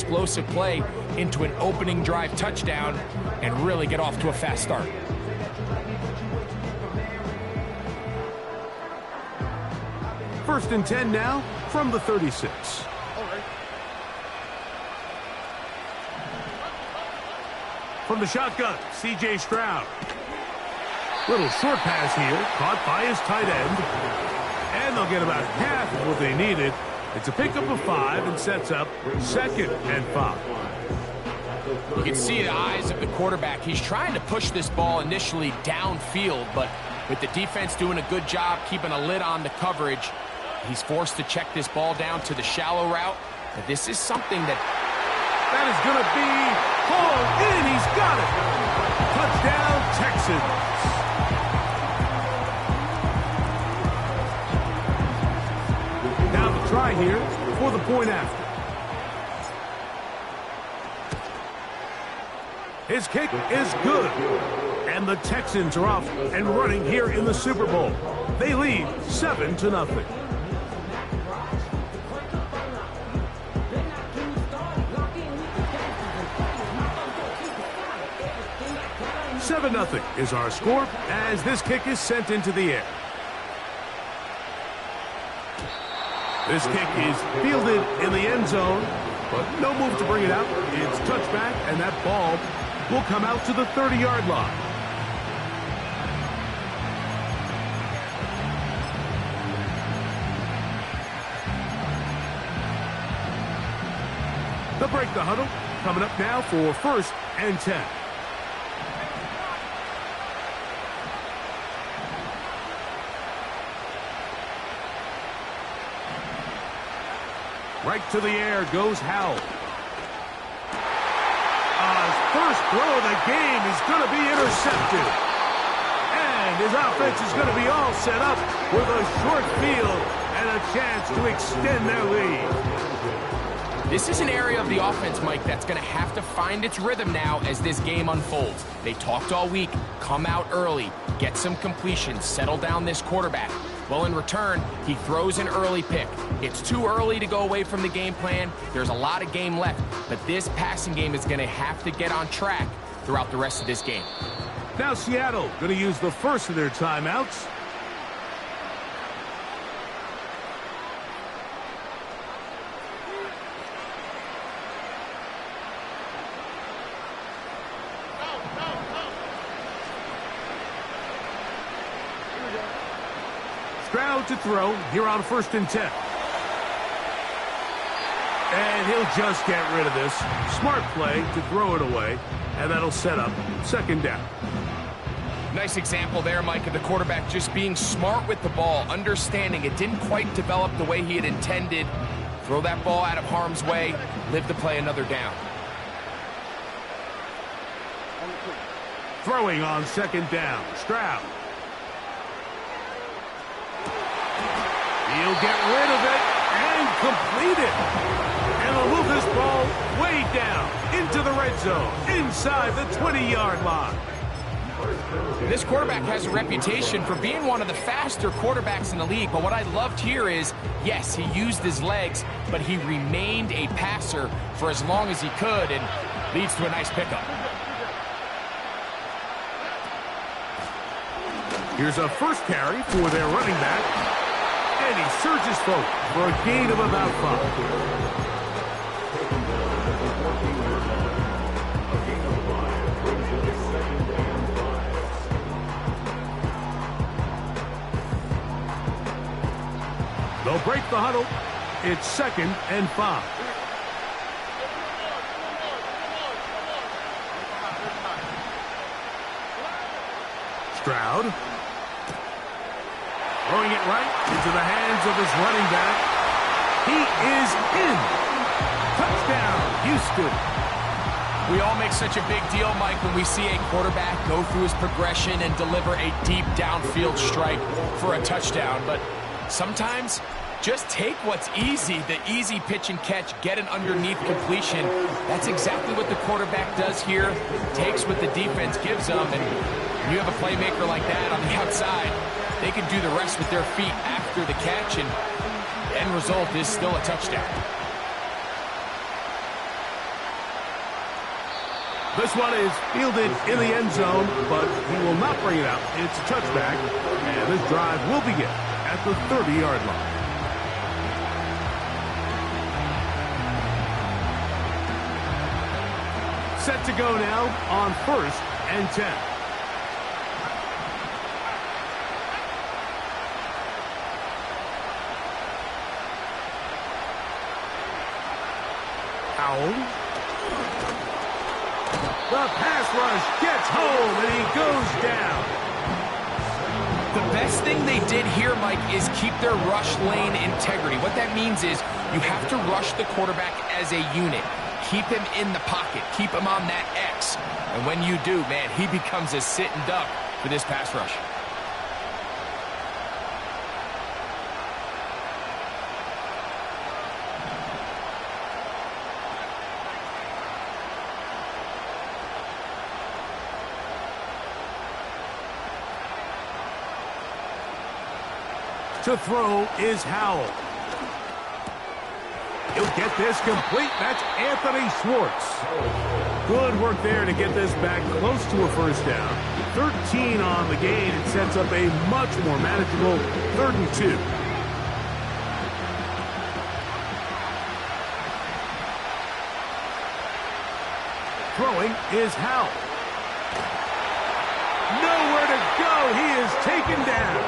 explosive play into an opening drive touchdown and really get off to a fast start. First and 10 now from the 36. From the shotgun, C.J. Stroud. Little short pass here, caught by his tight end. And they'll get about half of what they needed. It's a pickup of 5 and sets up 2nd and 5. You can see the eyes of the quarterback. He's trying to push this ball initially downfield, but with the defense doing a good job keeping a lid on the coverage, he's forced to check this ball down to the shallow route. But this is something that is going to be hauled in. He's got it. Touchdown, Texans. Now the try here for the point after. His kick is good. And the Texans are off and running here in the Super Bowl. They lead 7-0. 7-0 is our score as this kick is sent into the air. This kick is fielded in the end zone, but no move to bring it out. It's touchback, and that ball will come out to the 30-yard line. They'll break the huddle. Coming up now for 1st and 10. Right to the air goes Howell. His first throw of the game is going to be intercepted. And his offense is going to be all set up with a short field and a chance to extend their lead. This is an area of the offense, Mike, that's going to have to find its rhythm now as this game unfolds. They talked all week, come out early, get some completions, settle down this quarterback. Well, in return, he throws an early pick. It's too early to go away from the game plan. There's a lot of game left, but this passing game is going to have to get on track throughout the rest of this game. Now Seattle going to use the first of their timeouts. Stroud to throw here on 1st and 10. And he'll just get rid of this. Smart play to throw it away, and that'll set up 2nd down. Nice example there, Mike, of the quarterback just being smart with the ball, understanding it didn't quite develop the way he had intended. Throw that ball out of harm's way, live to play another down. Throwing on 2nd down, Stroud. He'll get rid of it and complete it. And they'll move this ball way down into the red zone, inside the 20-yard line. This quarterback has a reputation for being one of the faster quarterbacks in the league, but what I loved here is, yes, he used his legs, but he remained a passer for as long as he could, and leads to a nice pickup. Here's a first carry for their running back. And he surges forward for a gain of about 5. They'll break the huddle. It's 2nd and 5. Stroud. Throwing it right into the hands of his running back. He is in. Touchdown, Houston. We all make such a big deal, Mike, when we see a quarterback go through his progression and deliver a deep downfield strike for a touchdown. But sometimes, just take what's easy, the easy pitch and catch, get an underneath completion. That's exactly what the quarterback does here. Takes what the defense gives them, and when you have a playmaker like that on the outside, they can do the rest with their feet after the catch, and the end result is still a touchdown. This one is fielded in the end zone, but he will not bring it out. It's a touchback, and this drive will begin at the 30-yard line. Set to go now on 1st and 10. Howell. The pass rush gets home, and he goes down. The best thing they did here, Mike, is keep their rush lane integrity. What that means is you have to rush the quarterback as a unit. Keep him in the pocket. Keep him on that X. And when you do, man, he becomes a sitting duck for this pass rush. To throw is Howell. He'll get this complete. That's Anthony Schwartz. Good work there to get this back close to a first down. 13 on the gain. It sets up a much more manageable 3rd and 2. Throwing is Howell. Nowhere to go. He is taken down.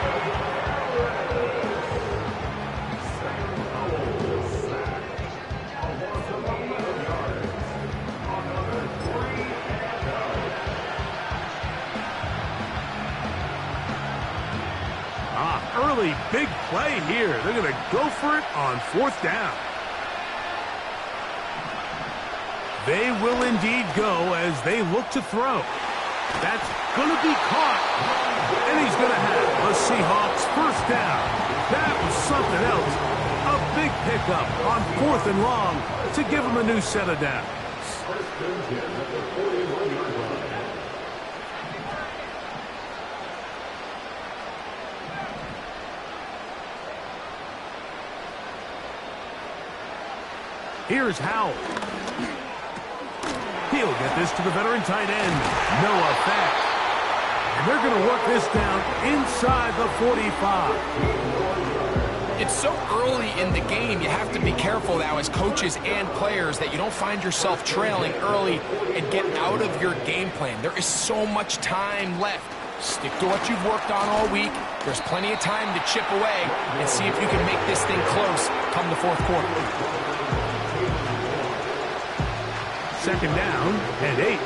Early big play here. They're going to go for it on 4th down. They will indeed go as they look to throw. That's going to be caught. And he's going to have the Seahawks 1st down. That was something else. A big pickup on 4th and long to give him a new set of downs. Here's Howell. He'll get this to the veteran tight end, Noah Fant. And they're going to work this down inside the 45. It's so early in the game, you have to be careful now as coaches and players that you don't find yourself trailing early and get out of your game plan. There is so much time left. Stick to what you've worked on all week. There's plenty of time to chip away and see if you can make this thing close come the 4th quarter. 2nd down and 8.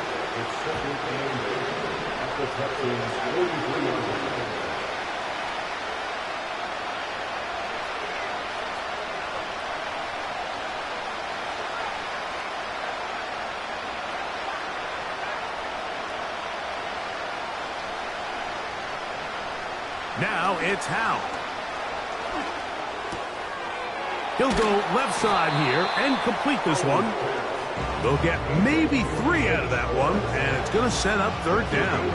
Now it's Howell. He'll go left side here and complete this one. They'll get maybe 3 out of that one, and it's going to set up 3rd down.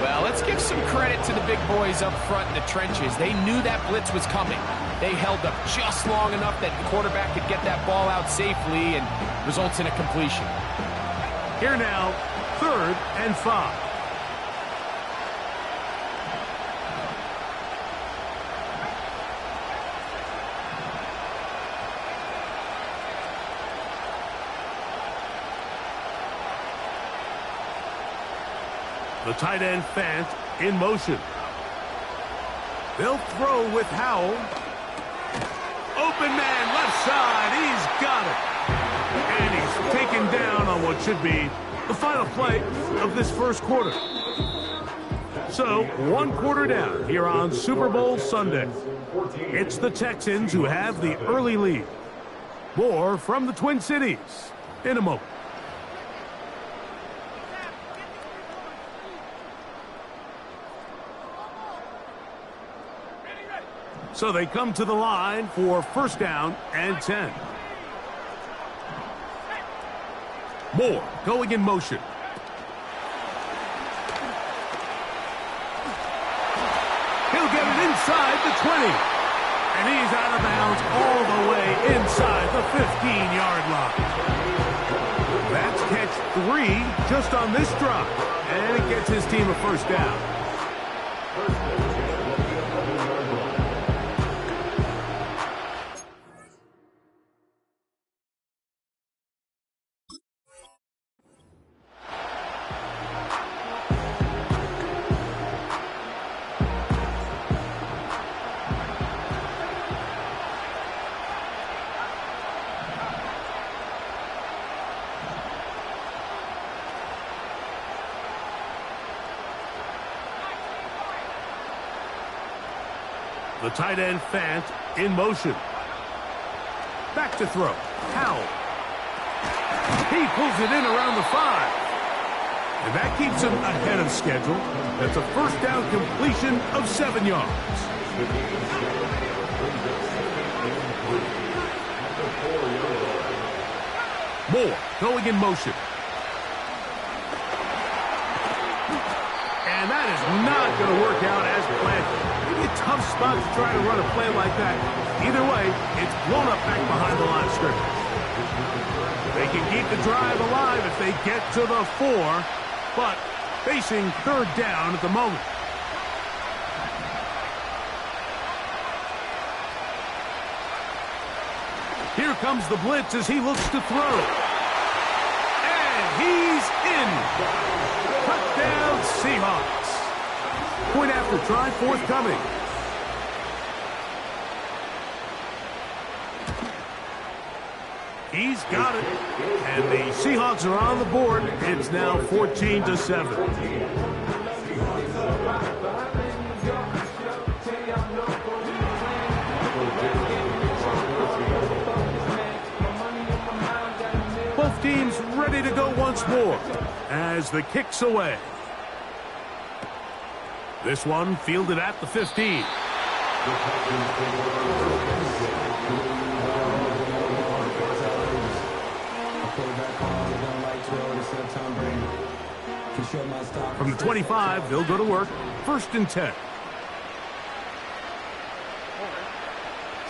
Well, let's give some credit to the big boys up front in the trenches. They knew that blitz was coming. They held up just long enough that the quarterback could get that ball out safely and results in a completion. Here now, 3rd and 5. The tight end Fant in motion. They'll throw with Howell. Open man left side. He's got it. And he's taken down on what should be the final play of this 1st quarter. So 1 quarter down here on Super Bowl Sunday. It's the Texans who have the early lead. More from the Twin Cities in a moment. So they come to the line for 1st down and 10. Moore going in motion. He'll get it inside the 20. And he's out of bounds all the way inside the 15-yard line. That's catch 3 just on this drive. And it gets his team a first down. The tight end, Fant, in motion. Back to throw. Howell. He pulls it in around the 5. And that keeps him ahead of schedule. That's a first down completion of 7 yards. Moore going in motion. And that is not going to work out as planned. Maybe a tough spot to try to run a play like that. Either way, it's blown up back behind the line of scrimmage. They can keep the drive alive if they get to the 4, but facing third down at the moment. Here comes the blitz as he looks to throw. And he's in. Touchdown, Seahawks. Point after try forthcoming. He's got it. And the Seahawks are on the board. It's now 14-7. Both teams ready to go once more as the kick's away. This one fielded at the 15. From the 25, they'll go to work. 1st and 10.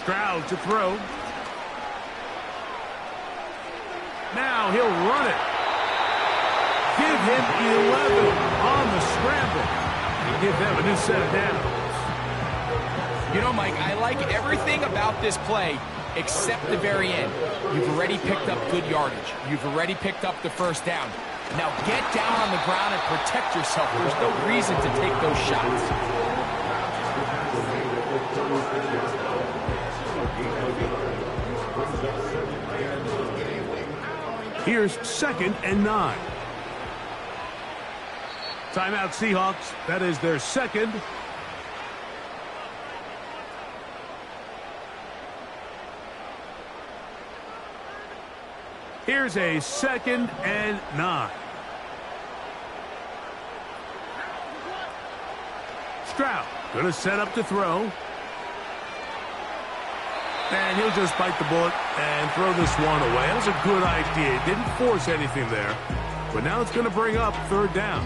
Stroud to throw. Now he'll run it. Give him 11 on the scramble. And give them a new set of downs. You know, Mike, I like everything about this play except the very end. You've already picked up good yardage. You've already picked up the first down. Now get down on the ground and protect yourself. There's no reason to take those shots. Here's 2nd and 9. Timeout, Seahawks. That is their 2nd. Here's a 2nd and 9. Stroud going to set up to throw. And he'll just bite the bullet and throw this one away. That was a good idea. Didn't force anything there. But now it's going to bring up 3rd down.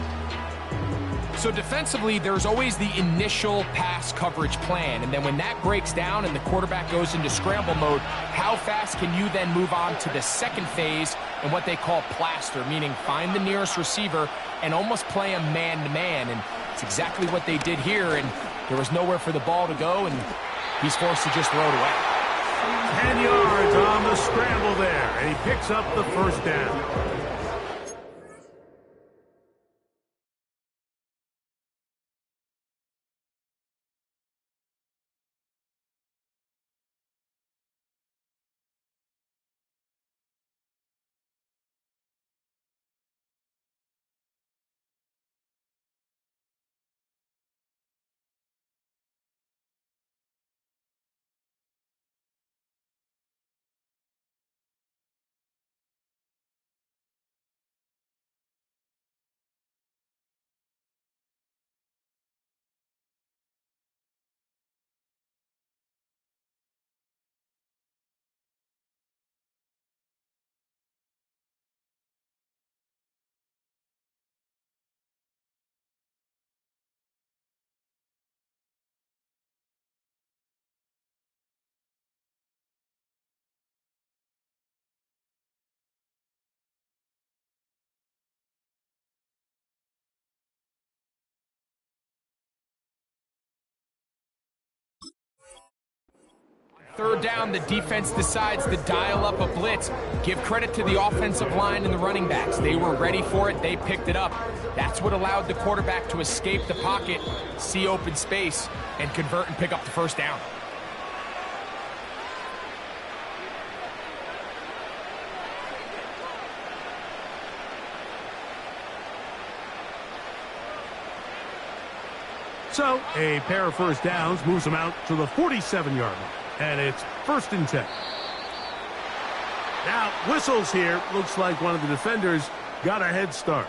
So defensively, there's always the initial pass coverage plan. And then when that breaks down and the quarterback goes into scramble mode, how fast can you then move on to the second phase and what they call plaster, meaning find the nearest receiver and almost play him man-to-man. And it's exactly what they did here. And there was nowhere for the ball to go, and he's forced to just throw it away. 10 yards on the scramble there, and he picks up the 1st down. Third down, the defense decides to dial up a blitz. Give credit to the offensive line and the running backs. They were ready for it. They picked it up. That's what allowed the quarterback to escape the pocket, see open space, and convert and pick up the first down. So, a pair of first downs moves them out to the 47-yard line. And it's 1st and 10. Now, whistles here. Looks like one of the defenders got a head start.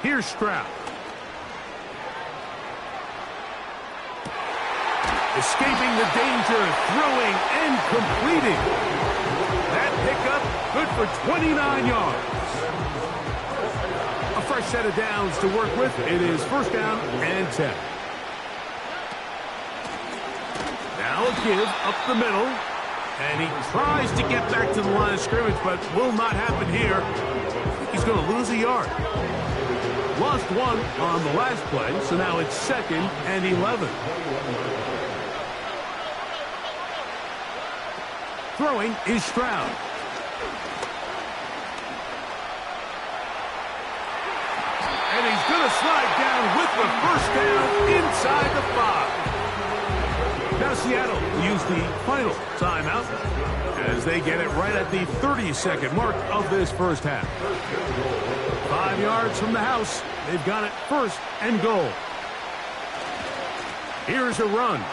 Here's Stroud. Escaping the danger, throwing and completing. That pickup good for 29 yards. A fresh set of downs to work with. It is 1st down and 10. Now a give up the middle. And he tries to get back to the line of scrimmage, but will not happen here. He's going to lose a yard. Lost one on the last play, so now it's 2nd and 11. Throwing is Stroud. And he's going to slide down with the 1st down inside the 5. Now Seattle will use the final timeout as they get it right at the 30-second mark of this first half. 5 yards from the house. They've got it 1st and goal. Here's a run.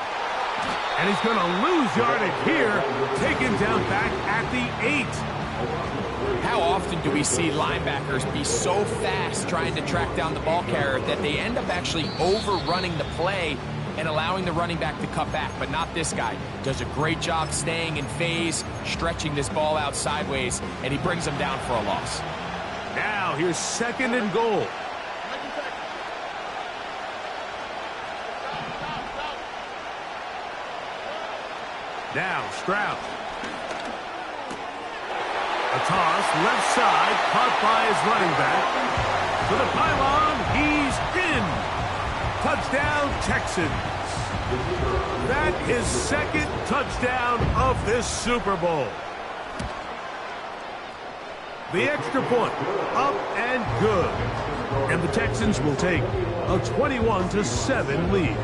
And he's going to lose yardage here, taken down back at the 8. How often do we see linebackers be so fast trying to track down the ball carrier that they end up actually overrunning the play and allowing the running back to cut back? But not this guy. Does a great job staying in phase, stretching this ball out sideways, and he brings him down for a loss. Now here's 2nd and goal. Now Stroud. A toss, left side, caught by his running back. To the pylon, he's in. Touchdown, Texans. That is 2nd touchdown of this Super Bowl. The extra point, up and good. And the Texans will take a 21-7 lead.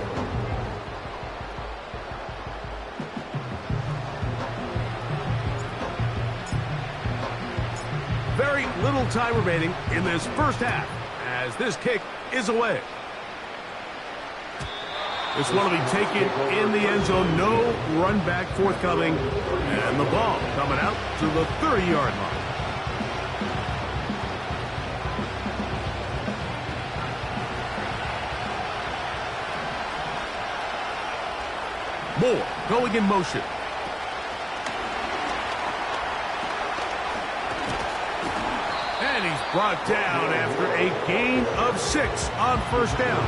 Very little time remaining in this first half as this kick is away. This one will be taken in the end zone. No run back forthcoming. And the ball coming out to the 30-yard line. Moore going in motion. And he's brought down after a gain of 6 on 1st down.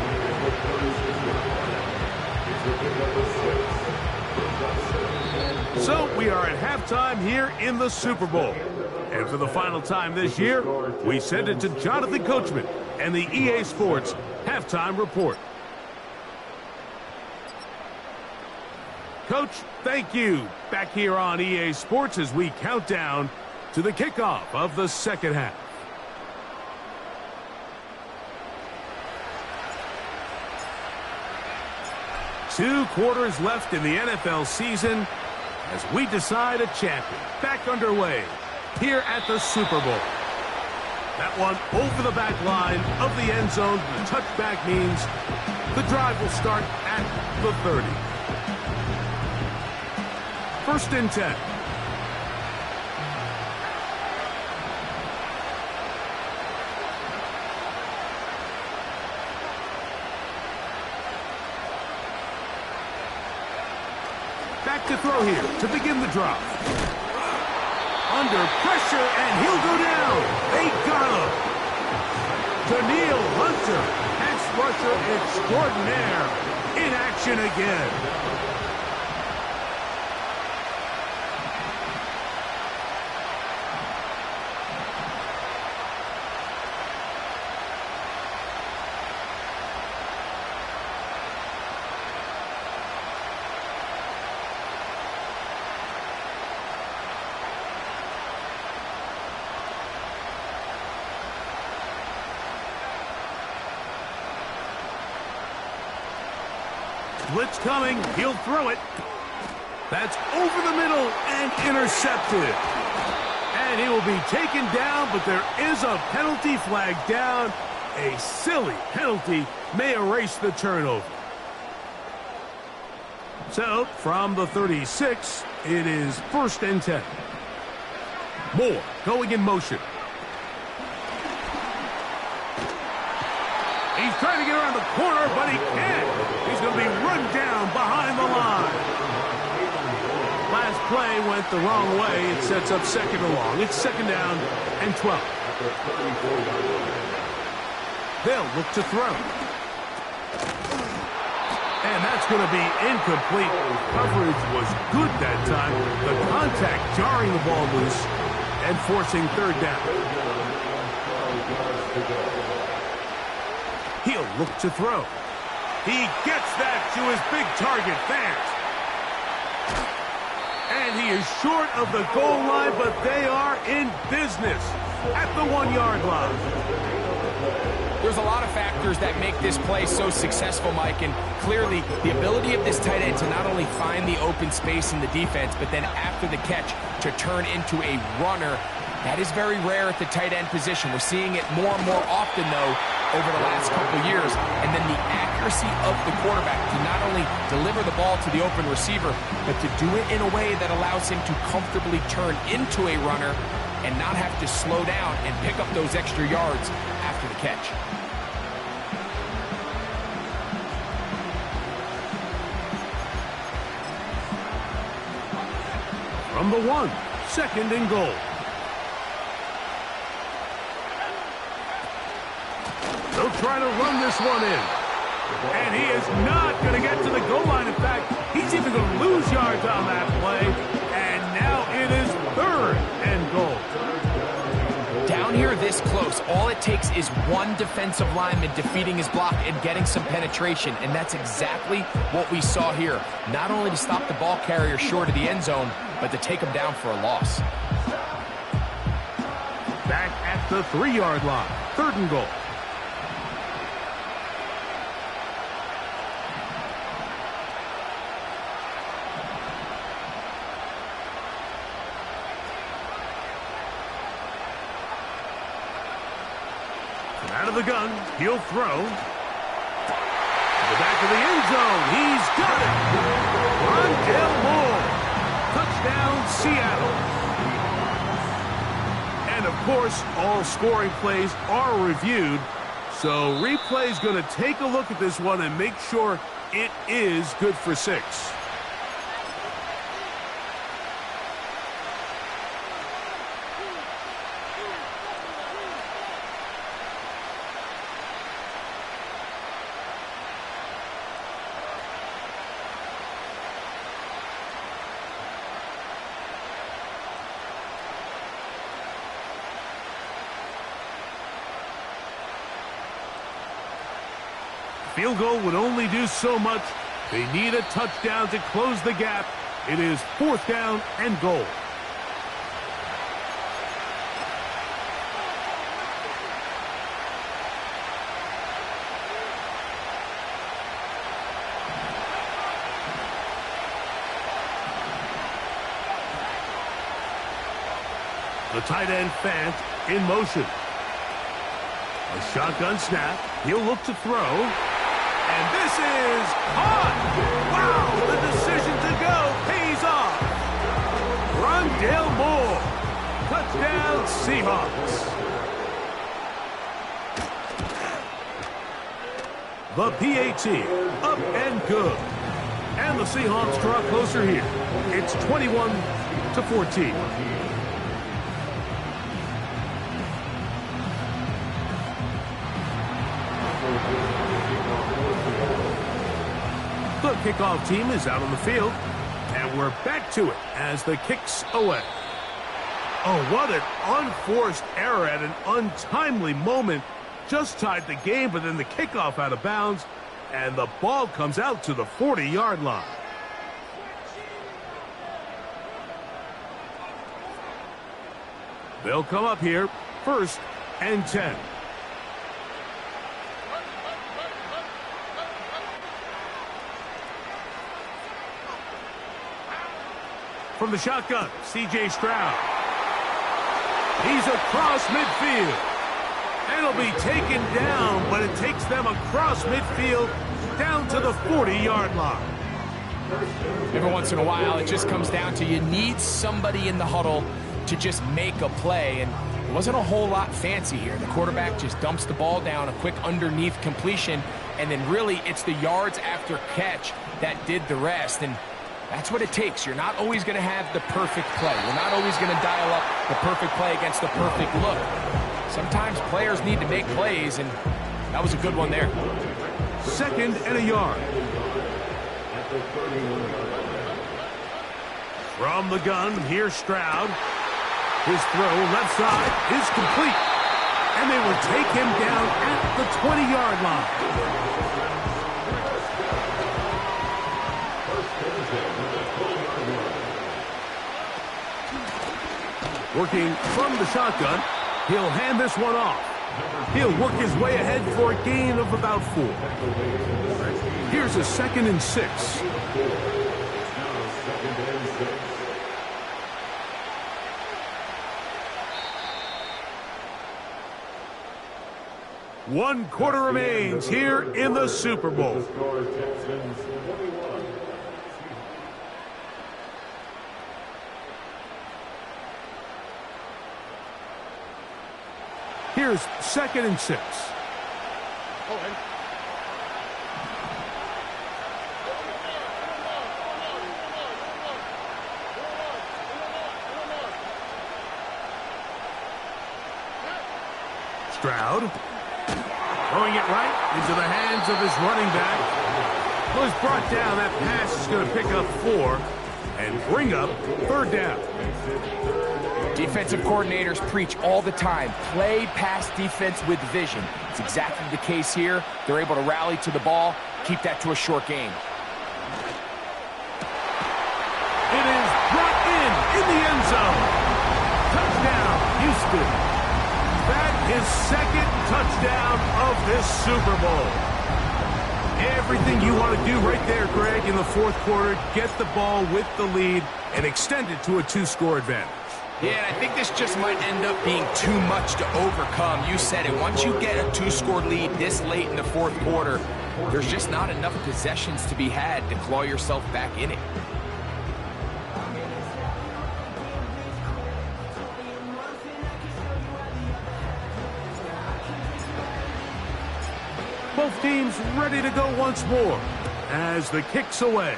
So we are at halftime here in the Super Bowl. And for the final time this year, we send it to Jonathan Coachman and the EA Sports Halftime Report. Coach, thank you. Back here on EA Sports as we count down to the kickoff of the second half. Two quarters left in the NFL season as we decide a champion. Back underway here at the Super Bowl. That one over the back line of the end zone. The touchback means the drive will start at the 30. 1st and 10. Back to throw here to begin the drop. Under pressure, and he'll go down. They got him. Danielle Hunter, pass rusher extraordinaire, in action again. Blitz coming. He'll throw it. That's over the middle and intercepted. And he will be taken down, but there is a penalty flag down. A silly penalty may erase the turnover. So, from the 36, it is 1st and 10. Moore going in motion. He's trying to get around the corner, but he can't. He's going to be run down behind the line. Last play went the wrong way. It sets up 2nd and long. It's 2nd down and 12. They'll look to throw. And that's going to be incomplete. Coverage was good that time. The contact jarring the ball loose and forcing 3rd down. He'll look to throw. He gets that to his big target, Fant. And he is short of the goal line, but they are in business at the 1-yard line. There's a lot of factors that make this play so successful, Mike, and clearly the ability of this tight end to not only find the open space in the defense, but then after the catch to turn into a runner. That is very rare at the tight end position. We're seeing it more and more often, though, over the last couple years. And then the accuracy of the quarterback to not only deliver the ball to the open receiver, but to do it in a way that allows him to comfortably turn into a runner and not have to slow down and pick up those extra yards after the catch. From the 1, 2nd and goal. They'll try to run this one in. And he is not going to get to the goal line. In fact, he's even going to lose yards on that play. And now it is 3rd and goal. Down here this close, all it takes is one defensive lineman defeating his block and getting some penetration. And that's exactly what we saw here. Not only to stop the ball carrier short of the end zone, but to take him down for a loss. Back at the 3-yard line. 3rd and goal. Out of the gun, he'll throw. To the back of the end zone, he's got it! Rondale Moore, touchdown Seattle. And of course, all scoring plays are reviewed, so replay's going to take a look at this one and make sure it is good for 6. Field goal would only do so much. They need a touchdown to close the gap. It is 4th down and goal. The tight end Fant in motion. A shotgun snap. He'll look to throw. And this is caught! Wow, the decision to go pays off! Rondale Moore, touchdown Seahawks. The PAT, up and good. And the Seahawks draw closer here. It's 21-14. The kickoff team is out on the field, and we're back to it as the kick's away. Oh, what an unforced error at an untimely moment. Just tied the game, but then the kickoff out of bounds, and the ball comes out to the 40-yard line. They'll come up here, 1st and 10. From the shotgun, C.J. Stroud. He's across midfield. And he'll be taken down, but it takes them across midfield down to the 40-yard line. Every once in a while, it just comes down to you need somebody in the huddle to just make a play, and it wasn't a whole lot fancy here. The quarterback just dumps the ball down, a quick underneath completion, and then really it's the yards after catch that did the rest, and that's what it takes. You're not always going to have the perfect play. You're not always going to dial up the perfect play against the perfect look. Sometimes players need to make plays, and that was a good one there. 2nd and a yard. From the gun, here's Stroud. His throw left side is complete. And they will take him down at the 20-yard line. Working from the shotgun, he'll hand this one off. He'll work his way ahead for a gain of about 4. Here's a 2nd and 6. One quarter remains here in the Super Bowl. Here's 2nd and 6. Stroud throwing it right into the hands of his running back. Was brought down. That pass is going to pick up 4 and bring up 3rd down. Defensive coordinators preach all the time, play pass defense with vision. It's exactly the case here. They're able to rally to the ball, keep that to a short game. It is brought in the end zone. Touchdown, Houston. That is 2nd touchdown of this Super Bowl. Everything you want to do right there, Greg, in the 4th quarter, get the ball with the lead and extend it to a 2-score advantage. Yeah, and I think this just might end up being too much to overcome. You said it. Once you get a 2-score lead this late in the 4th quarter, there's just not enough possessions to be had to claw yourself back in it. Both teams ready to go once more as the kick's away.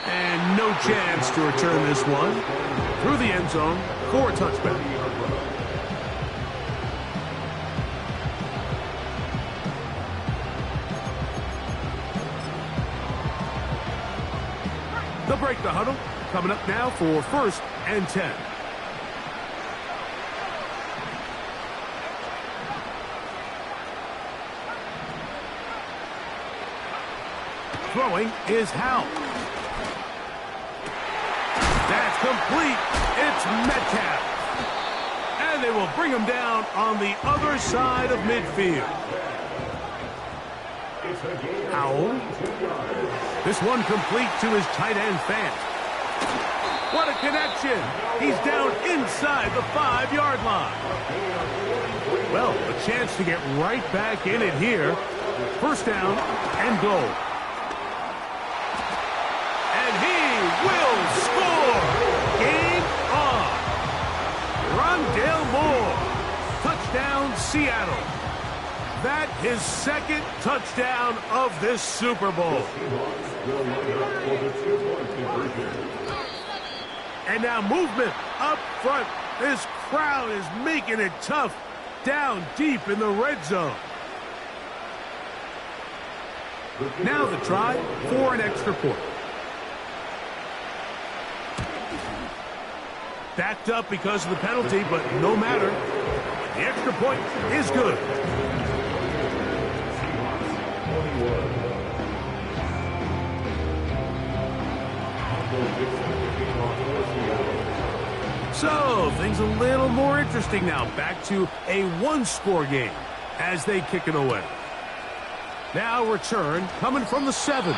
And no chance to return this one. Through the end zone for a touchback. They'll break the huddle. Coming up now for 1st and 10. Throwing is Howe. That's complete. It's Metcalf. And they will bring him down on the other side of midfield. Howell. This one complete to his tight end Fant. What a connection. He's down inside the 5-yard line. Well, a chance to get right back in it here. 1st down and goal. And he will score. Game on. Rondale Moore. Touchdown, Seattle. That is 2nd touchdown of this Super Bowl. And now movement up front. This crowd is making it tough down deep in the red zone. Now the try for an extra point. Backed up because of the penalty, but no matter. The extra point is good. So, things a little more interesting now. Back to a 1-score game as they kick it away. Now return coming from the 7.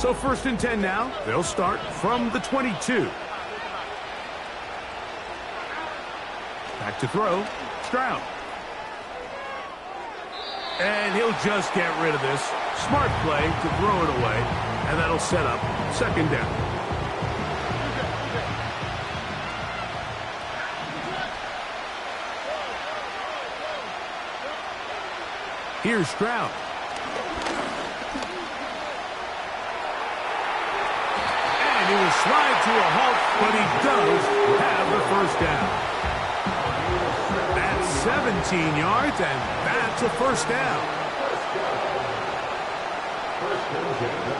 So 1st and 10 now. They'll start from the 22. Back to throw. Stroud. And he'll just get rid of this. Smart play to throw it away. And that'll set up 2nd down. Here's Stroud. And he will slide to a halt, but he does have the 1st down. That's 17 yards, and that's a 1st down.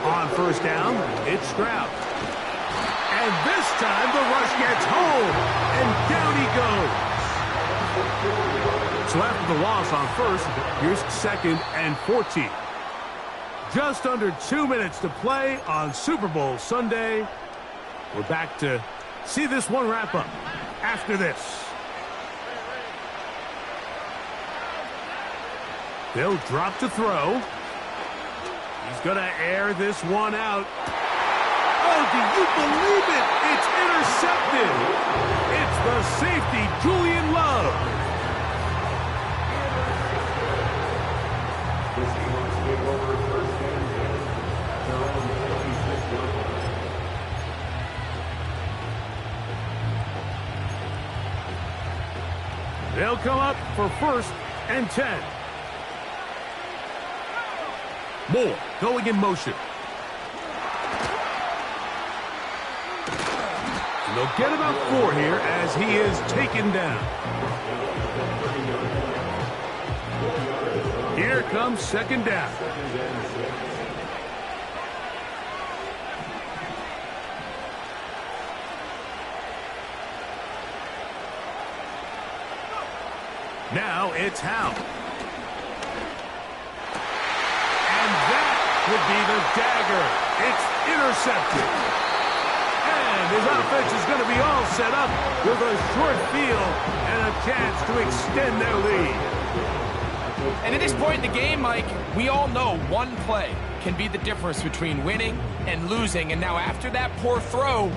On 1st down, it's Stroud. And this time the rush gets home, and down he goes. So after the loss on 1st, here's 2nd and 14. Just under 2 minutes to play on Super Bowl Sunday. We're back to see this one wrap up after this. They'll drop to throw. He's going to air this one out. Oh, do you believe it? It's intercepted. It's the safety, Julian Love. They'll come up for 1st and 10. Moore going in motion. And they'll get about 4 here as he is taken down. Here comes 2nd down. Now it's Howe. And that would be the dagger. It's intercepted. And his offense is going to be all set up with a short field and a chance to extend their lead. And at this point in the game, Mike, we all know one play can be the difference between winning and losing. And now after that poor throw,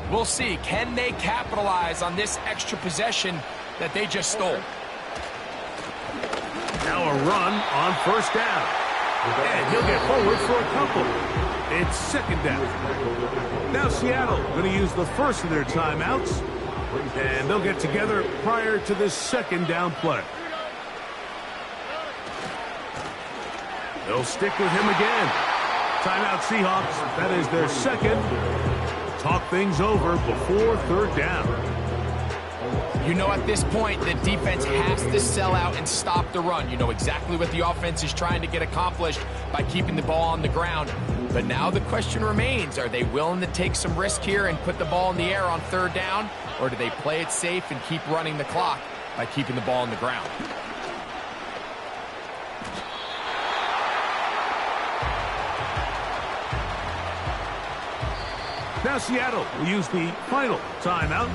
we'll see, can they capitalize on this extra possession that they just stole? Now a run on 1st down. And he'll get forward for a couple. It's 2nd down. Now Seattle going to use the first of their timeouts. And they'll get together prior to this 2nd down play. They'll stick with him again. Timeout Seahawks. That is their 2nd. Talk things over before 3rd down. You know at this point the defense has to sell out and stop the run. You know exactly what the offense is trying to get accomplished by keeping the ball on the ground. But now the question remains, are they willing to take some risk here and put the ball in the air on 3rd down? Or do they play it safe and keep running the clock by keeping the ball on the ground? Now Seattle will use the final timeout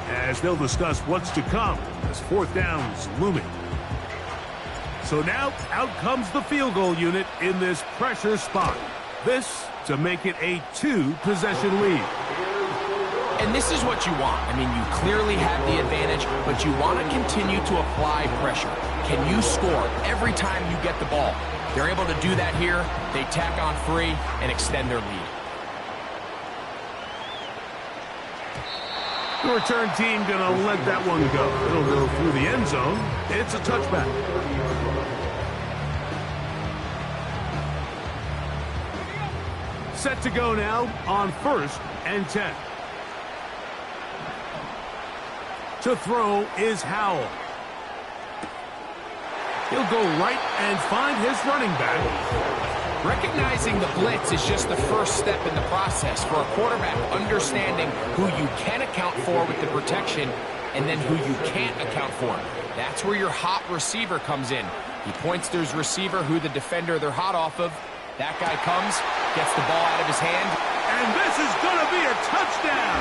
as they'll discuss what's to come as 4th down is looming. So now out comes the field goal unit in this pressure spot. This to make it a 2-possession lead. And this is what you want. I mean, you clearly have the advantage, but you want to continue to apply pressure. Can you score every time you get the ball? They're able to do that here. They tack on 3 and extend their lead. The return team going to let that one go. It'll go through the end zone. It's a touchback. Set to go now on 1st and 10. To throw is Howell. He'll go right and find his running back. Recognizing the blitz is just the first step in the process for a quarterback, understanding who you can account for with the protection and then who you can't account for. That's where your hot receiver comes in. He points to his receiver, who the defender they're hot off of. That guy comes, gets the ball out of his hand. And this is going to be a touchdown.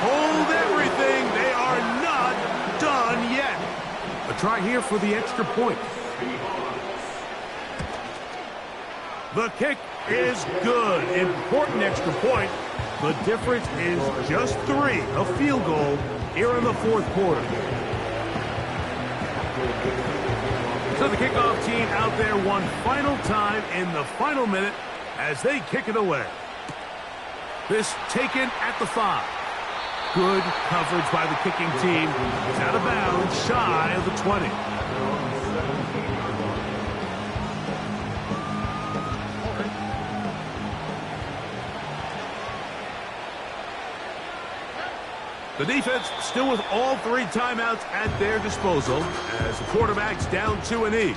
Hold everything. They are not done yet. A try here for the extra point. The kick is good. Important extra point. The difference is just 3, a field goal here in the fourth quarter. So the kickoff team out there one final time in the final minute as they kick it away. This taken at the 5. Good coverage by the kicking team. It's out of bounds, shy of the 20. The defense still with all 3 timeouts at their disposal as the quarterback's down to a knee.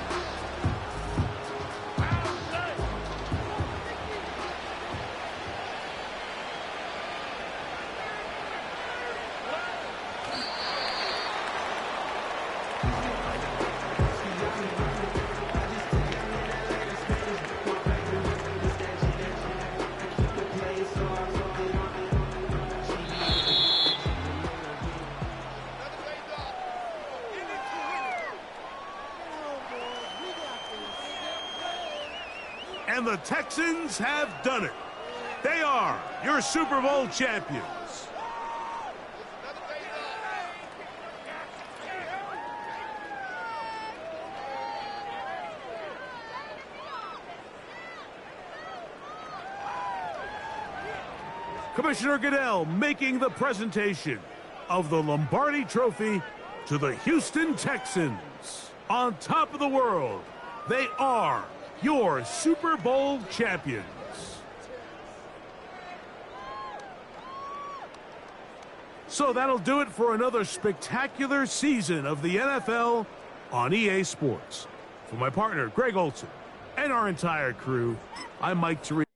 And the Texans have done it. They are your Super Bowl champions. Commissioner Goodell making the presentation of the Lombardi Trophy to the Houston Texans. On top of the world, they are your Super Bowl champions. So that'll do it for another spectacular season of the NFL on EA Sports. For my partner, Greg Olson, and our entire crew, I'm Mike Therese.